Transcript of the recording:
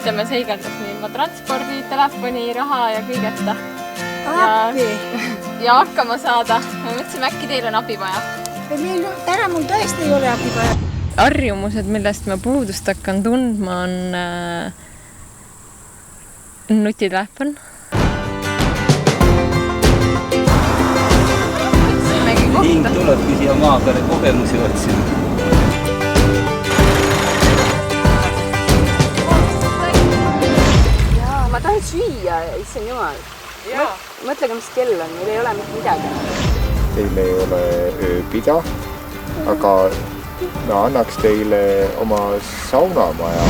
ütleme, seigeldas ilma transpordi, telefoni, raha ja kõigeta. Ja hakkama saada. Me mõtlesime, äkki teil on abi vaja. Täna mul tõesti ei ole abi vaja. Harjumused, millest ma puudust hakkan tundma, on nutitelefon. Ning tulebki siia maa peale kogemusi otsima. Jaa, ma tahan süüa, issand jumal. Mõtlega, mis kell on, meil ei ole mitte midagi. Teil ei ole ööpida, aga ma annaks teile oma saunamaja.